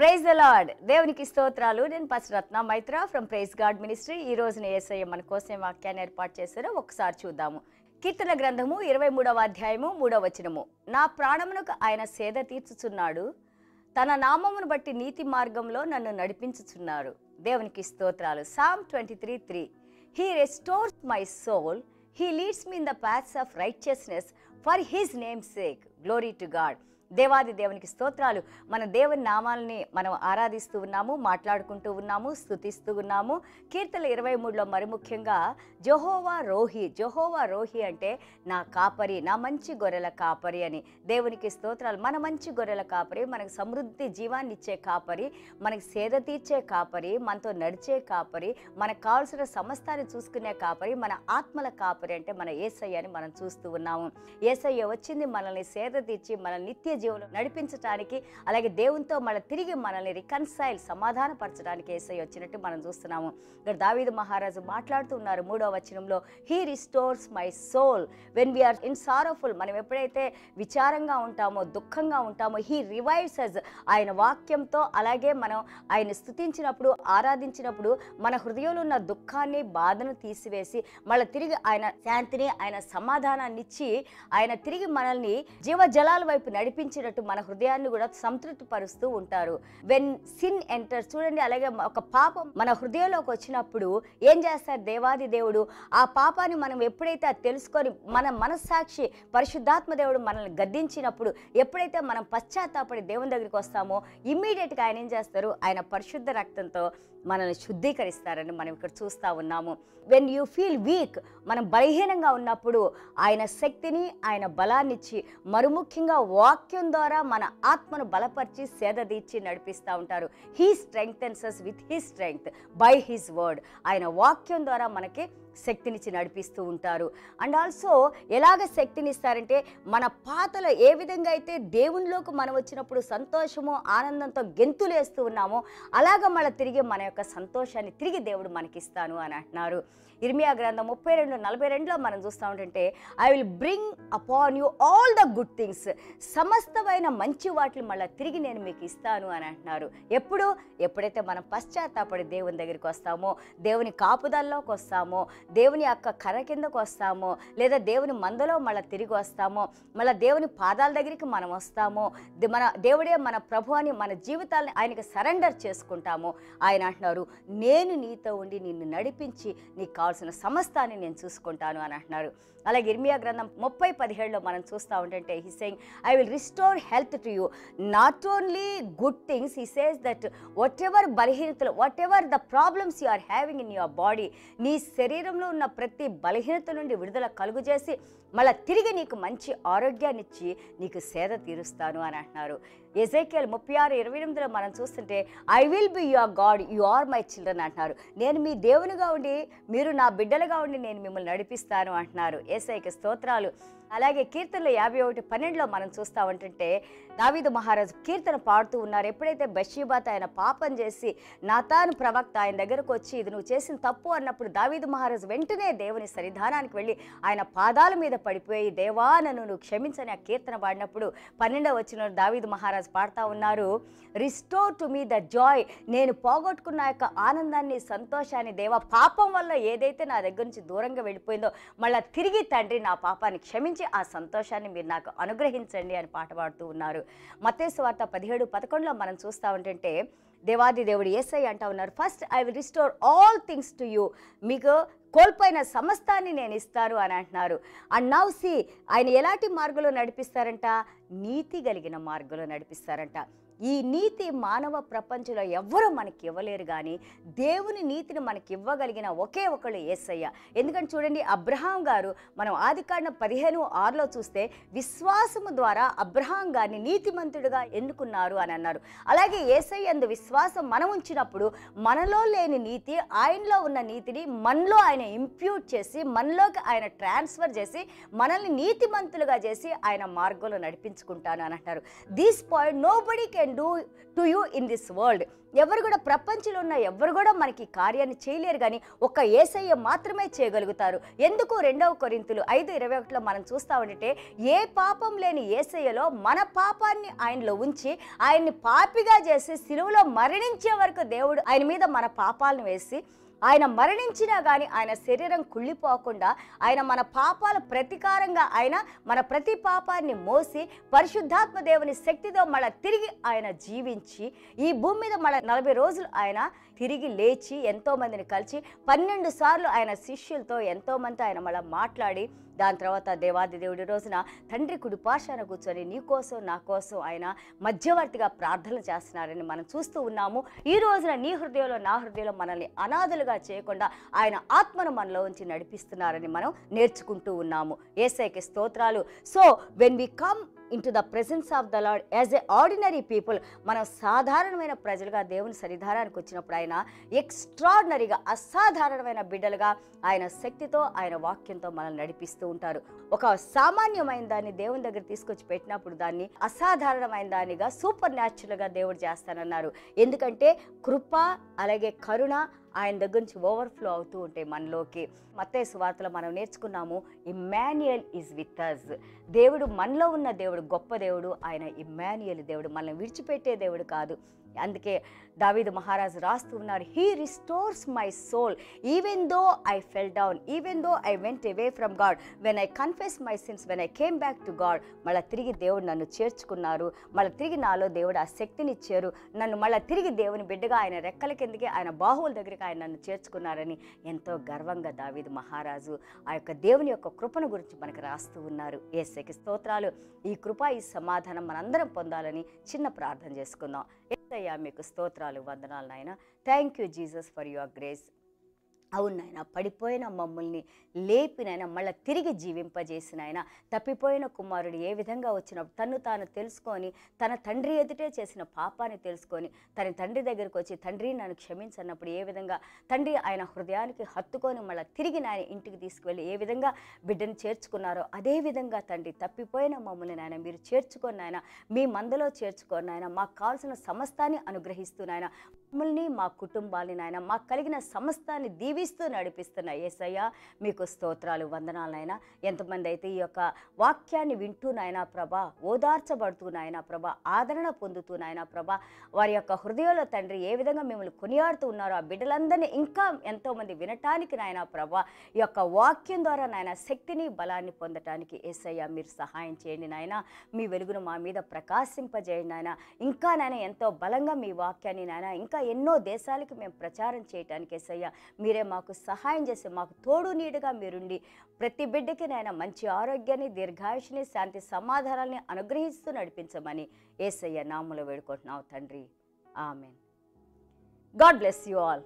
Praise the lord. దేవునికి స్తోత్రాలు. నేను pastor Ratna Maitra from praise God ministry. ఈ రోజున యేసయ్య మన కోసం వాక్యాన్ని ఏర్పాటు చేశారో ఒకసారి చూద్దాము. కీర్తన గ్రంథము 23వ అధ్యాయము 3వ వచనము. నా ప్రాణమునకు ఆయన సేద తీర్చుచున్నాడు, తన నామమును బట్టి నీతి మార్గంలో నన్ను నడిపించుచున్నారు. దేవునికి స్తోత్రాలు. Psalm 23:3. He restores my soul. He leads me in the paths of righteousness for his name's sake. Glory to God. దేవాది దేవునికి స్తోత్రాలు. మన దేవుని నామాలని మనం ఆరాధిస్తూ ఉన్నాము, మాట్లాడుకుంటూ ఉన్నాము, స్తుతిస్తూ ఉన్నాము. కీర్తన 23లో మరి ముఖ్యంగా జెహోవా రోహి. జెహోవా రోహి అంటే నా కాపరి, నా మంచి గొర్రెల కాపరి అని. దేవునికి స్తోత్రాలు. మన మంచి గొర్రెల కాపరి, మనకు సమృద్ధి జీవాన్ని ఇచ్చే కాపరి, మనకి సేద తీర్చే కాపరి, మనతో నడిచే కాపరి, మనకు కావాల్సిన సమస్తాన్ని చూసుకునే కాపరి, మన ఆత్మల కాపరి అంటే మన యేసయ్య అని మనం చూస్తూ ఉన్నాము. యేసయ్య వచ్చింది మనల్ని సేద తీర్చి మనల్ని నిత్య జీవులు నడిపించడానికి, అలాగే దేవునితో మళ్ళీ తిరిగి మనల్ని రికన్సైల్ సమాధానపరచడానికి యేసయ్య వచ్చినట్టు మనం చూస్తున్నాము. ఇక్కడ దావీదు మహారాజు మాట్లాడుతూ ఉన్నారు 3వ వచనంలో, he restores my soul when we are in sorrowful. మనం ఎప్పుడైతే విచారంగా ఉంటామో, దుఃఖంగా ఉంటామో, హీ రివైవ్స్ అస్. ఆయన వాక్యంతో అలాగే మనం ఆయన స్తుతించినప్పుడు, ఆరాధించినప్పుడు మన హృదయంలో ఉన్న దుఃఖాన్ని, బాధను తీసివేసి మళ్ళీ తిరిగి ఆయన శాంతిని, ఆయన సమాధానాన్ని ఇచ్చి ఆయన తిరిగి మనల్ని జీవజలాల వైపు నడిపించినట్టు మన హృదయాన్ని కూడా సంతృప్తి పరుస్తూ ఉంటారు. వెన్ సిన్ ఎంటర్స్, చూడండి, అలాగే ఒక పాపం మన హృదయంలోకి వచ్చినప్పుడు ఏం చేస్తారు దేవాది దేవుడు? ఆ పాపాన్ని మనం ఎప్పుడైతే తెలుసుకొని మన మనస్సాక్షి పరిశుద్ధాత్మ దేవుడు మనల్ని గద్దించినప్పుడు, ఎప్పుడైతే మనం పశ్చాత్తాపడి దేవుని దగ్గరికి వస్తామో ఇమ్మీడియట్గా ఆయన ఏం చేస్తారు? ఆయన పరిశుద్ధ రక్తంతో మనల్ని శుద్ధీకరిస్తారని మనం ఇక్కడ చూస్తూ ఉన్నాము. వెన్ యూ ఫీల్ వీక్, మనం బలహీనంగా ఉన్నప్పుడు ఆయన శక్తిని, ఆయన బలాన్ని ఇచ్చి, మరుముఖ్యంగా వాక్యం ద్వారా మన ఆత్మను బలపరిచి సేదదీర్చి నడిపిస్తూ ఉంటారు. He strengthens us with he strength by his word. ఆయన వాక్యం ద్వారా మనకి శక్తినిచ్చి నడిపిస్తూ ఉంటారు. అండ్ ఆల్సో ఎలాగ శక్తినిస్తారంటే, మన పాతలో ఏ విధంగా అయితే దేవునిలోకి మనం వచ్చినప్పుడు సంతోషము, ఆనందంతో గెంతులేస్తూ ఉన్నామో, అలాగ మళ్ళీ తిరిగి మన యొక్క సంతోషాన్ని తిరిగి దేవుడు మనకిస్తాను అని అంటున్నారు. ఇర్మియా గ్రంథం 32:42లో మనం చూస్తూ ఉంటుంటే, I will bring upon you all the good things. సమస్తమైన మంచి వాటిని మళ్ళీ తిరిగి నేను మీకు ఇస్తాను అని అంటున్నారు. ఎప్పుడైతే మనం పశ్చాత్తాపడి దేవుని దగ్గరికి వస్తామో, దేవుని కాపుదల్లోకి వస్తామో, దేవుని యొక్క కర్ర కిందకు వస్తామో, లేదా దేవుని మందలో మళ్ళీ తిరిగి వస్తామో, మళ్ళీ దేవుని పాదాల దగ్గరికి మనం వస్తామో, మన దేవుడే మన ప్రభు అని మన జీవితాలను ఆయనకి సరెండర్ చేసుకుంటామో, ఆయన అంటున్నారు, నేను నీతో ఉండి నిన్ను నడిపించి నీకు కావాల్సిన సమస్తాన్ని నేను చూసుకుంటాను అని అంటున్నారు. అలాగే ఇర్మియా గ్రంథం 30:17లో మనం చూస్తూ ఉంటుంటే, he saying I will restore health to you, not only good things. He says that whatever బలహీనతలు, whatever the problems you are having in your body, నీ శరీరంలో ఉన్న ప్రతి బలహీనత నుండి విడుదల కలుగు చేసి మళ్ళీ తిరిగి నీకు మంచి ఆరోగ్యాన్ని ఇచ్చి నీకు సేద తీరుస్తాను అని అంటున్నారు. ఎజేకియల్ 36:28లో మనం చూస్తుంటే, I will be your God, you are my children అంటున్నారు. నేను మీ దేవునిగా ఉండి మీరు నా బిడ్డలుగా ఉండి నేను మిమ్మల్ని నడిపిస్తాను అంటున్నారు. యేసయ్యకి స్తోత్రాలు. అలాగే కీర్తనలు 51:12లో మనం చూస్తూ ఉంటుంటే, దావీదు మహారాజు కీర్తన పాడుతూ ఉన్నారు. ఎప్పుడైతే బత్షెబాతో ఆయన పాపం చేసి నాతాను ప్రవక్త ఆయన దగ్గరకు వచ్చి ఇది నువ్వు చేసిన తప్పు అన్నప్పుడు, దావీదు మహారాజు వెంటనే దేవుని సన్నిధానానికి వెళ్ళి ఆయన పాదాల మీద పడిపోయి, దేవా నన్ను నువ్వు క్షమించని ఆ కీర్తన పాడినప్పుడు 12వ వచనంలో దావీదు మహారాజు పాడుతూ ఉన్నారు, restore to me the Joy. నేను పోగొట్టుకున్న యొక్క ఆనందాన్ని, సంతోషాన్ని, దేవా పాపం వల్ల ఏదైతే నా దగ్గర నుంచి దూరంగా వెళ్ళిపోయిందో మళ్ళీ తిరిగి తండ్రి నా పాపాన్ని క్షమించి ఆ సంతోషాన్ని మీరు నాకు అనుగ్రహించండి అని పాట పాడుతూ ఉన్నారు. మత్తయి సువార్త 17:11లో మనం చూస్తూ ఉంటుంటే, దేవాది దేవుడు యేసయ్య అంటూ ఉన్నారు, first I will restore all things to you. మీకు కోల్పోయిన సమస్తాన్ని నేను ఇస్తాను అని అంటున్నారు. అండ్ నౌ సీ, ఆయన ఎలాంటి మార్గంలో నడిపిస్తారంట? నీతి కలిగిన మార్గంలో నడిపిస్తారంట. ఈ నీతి మానవ ప్రపంచంలో ఎవ్వరూ మనకి ఇవ్వలేరు, కానీ దేవుని నీతిని మనకి ఇవ్వగలిగిన ఒకే ఒకళ్ళు యేసయ్య. ఎందుకంటే చూడండి, అబ్రహాం గారు మనం ఆదికాండం 15:6లో చూస్తే, విశ్వాసము ద్వారా అబ్రహాం గారిని నీతిమంతుడిగా ఎన్నుకున్నారు అని అన్నారు. అలాగే యేసయ్య యందు విశ్వాసం మనం ఉంచినప్పుడు మనలో లేని నీతి, ఆయనలో ఉన్న నీతిని మనలో ఆయన ఇంప్యూట్ చేసి, మనలోకి ఆయన ట్రాన్స్ఫర్ చేసి, మనల్ని నీతిమంతులుగా చేసి ఆయన మార్గంలో నడిపించుకుంటాను అని అంటారు. This point nobody can can do to you in this world. ఎవరు కూడా ప్రపంచంలో ఉన్న ఎవరు కూడా మనకి కార్యాన్ని చేయలేరు, కానీ ఒక్క యేసయ్య మాత్రమే చేయగలుగుతారు. ఎందుకు 2వ కొరింథీయులు 5:21లో మనం చూస్తా ఉంటే, ఏ పాపం లేని యేసయ్యలో మన పాపాన్ని ఆయనలో ఉంచి ఆయన్ని పాపిగా చేసి సిలువలో మరణించే వరకు దేవుడు ఆయన మీద మన పాపాలను వేసి, ఆయన మరణించినా కానీ ఆయన శరీరం కుళ్ళిపోకుండా, ఆయన మన పాపాల ప్రతీకారంగా ఆయన మన ప్రతి పాపాన్ని మోసి పరిశుద్ధాత్మ దేవుని శక్తితో మళ్ళీ తిరిగి ఆయన జీవించి ఈ భూమి మీద మళ్ళీ 40 రోజులు ఆయన తిరిగి లేచి ఎంతోమందిని కలిసి 12 సార్లు ఆయన శిష్యులతో ఎంతోమంది ఆయన మళ్ళీ మాట్లాడి, దాని తర్వాత దేవాది దేవుడి రోజున తండ్రి కుడిపార్శ్వాన కూర్చొని నీ కోసం నా కోసం ఆయన మధ్యవర్తిగా ప్రార్థనలు చేస్తున్నారని మనం చూస్తూ ఉన్నాము. ఈ రోజున నీ హృదయంలో నా హృదయంలో మనల్ని అనాథలుగా చేయకుండా ఆయన ఆత్మను మనలో ఉంచి నడిపిస్తున్నారని మనం నేర్చుకుంటూ ఉన్నాము. యేసయ్యకి స్తోత్రాలు. So when we come into the presence of the Lord as a ordinary people, మనం సాధారణమైన ప్రజలుగా దేవుని సన్నిధానానికి వచ్చినప్పుడు ఆయన ఎక్స్ట్రాడినరీగా అసాధారణమైన బిడ్డలుగా ఆయన శక్తితో ఆయన వాక్యంతో మనల్ని నడిపిస్తూ ఉంటారు. ఒక సామాన్యమైన దాన్ని దేవుని దగ్గర తీసుకొచ్చి పెట్టినప్పుడు దాన్ని అసాధారణమైన దానిగా సూపర్ న్యాచురల్గా దేవుడు చేస్తానన్నారు. ఎందుకంటే కృప అలాగే కరుణ ఆయన దగ్గర నుంచి ఓవర్ఫ్లో అవుతూ ఉంటాయి మనలోకి. మత్తయి సువార్తలో మనం నేర్చుకున్నాము, ఇమ్మాన్యుయల్ ఈజ్ విత్ అస్. దేవుడు మనలో ఉన్న దేవుడు గొప్ప దేవుడు, ఆయన ఇమ్మాన్యుయల్ దేవుడు, మనల్ని విడిచిపెట్టే దేవుడు కాదు. అందుకే దావీదు మహారాజు రాస్తూ ఉన్నారు, he restores my soul even though I fell down, even though I went away from God, when I confess my sins, when I came back to God. మళ్ళీ తిరిగి దేవుడు నన్ను చేర్చుకున్నారు, మళ్ళీ తిరిగి నాలో దేవుడు ఆ శక్తిని ఇచ్చారు, నన్ను మళ్ళీ తిరిగి దేవుని బిడ్డగా ఆయన రెక్కల కిందకి ఆయన బాహువుల దగ్గరికి ఆయన నన్ను చేర్చుకున్నారని ఎంతో గర్వంగా దావీదు మహారాజు ఆ యొక్క దేవుని యొక్క కృపను గురించి మనకు రాస్తూ ఉన్నారు. యేసయ్యకి స్తోత్రాలు. ఈ కృప ఈ సమాధానం మనందరం పొందాలని చిన్న ప్రార్థన చేసుకుందాం. యేసయ్యా మీకు స్తోత్రాలు, వందనాలు నాయన. Thank you Jesus for your grace. అవును నాయన, పడిపోయిన మమ్మల్ని లేపినైనా మళ్ళీ తిరిగి జీవింపజేసిన ఆయన, తప్పిపోయిన కుమారుడు ఏ విధంగా వచ్చినప్పుడు తను తాను తెలుసుకొని తన తండ్రి ఎదుటే చేసిన పాపాన్ని తెలుసుకొని తన తండ్రి దగ్గరికి వచ్చి తండ్రి నన్ను క్షమించన్నప్పుడు ఏ విధంగా తండ్రి ఆయన హృదయానికి హత్తుకొని మళ్ళీ తిరిగి నాయన ఇంటికి తీసుకువెళ్ళి ఏ విధంగా బిడ్డను చేర్చుకున్నారో అదే విధంగా తండ్రి తప్పిపోయిన మమ్మల్ని నాయన మీరు చేర్చుకొని నాయన మీ మందలో చేర్చుకొని నాయన మాకు కావాల్సిన సమస్తాన్ని అనుగ్రహిస్తూ నాయన మమ్మల్ని మా కుటుంబాన్ని నాయన మాకు కలిగిన సమస్తాన్ని దీవిస్తూ నడిపిస్తున్న యేసయ్య మీకు స్తోత్రాలు, వందనాలు నాయన. ఎంతమంది అయితే ఈ యొక్క వాక్యాన్ని వింటూ నాయన ప్రభా ఓదార్చబడుతూ నాయన ప్రభా ఆదరణ పొందుతూ నాయన ప్రభా వారి యొక్క హృదయంలో తండ్రి ఏ విధంగా మిమ్మల్ని కొనియాడుతూ ఉన్నారో ఆ బిడ్డలందరినీ ఇంకా ఎంతోమంది వినటానికి నాయన ప్రభా ఈ యొక్క వాక్యం ద్వారా నాయన శక్తిని బలాన్ని పొందటానికి యేసయ్య మీరు సహాయం చేయండి నాయన. మీ వెలుగును మా మీద ప్రకాశింపజేయండి నాయన. ఇంకా నాయన ఎంతో బలంగా మీ వాక్యాన్ని నాయన ఇంకా ఎన్నో దేశాలకు మేము ప్రచారం చేయటానికి యేసయ్య మీరే మాకు సహాయం చేసి మాకు తోడు నీడుగా మీరుండి ప్రతి బిడ్డకి నాయన మంచి ఆరోగ్యాన్ని, దీర్ఘాయుషుని, శాంతి సమాధానాన్ని అనుగ్రహిస్తూ నడిపించమని యేసయ్య నామములో వేడుకుంటున్నావు తండ్రి. Amen. God bless you all.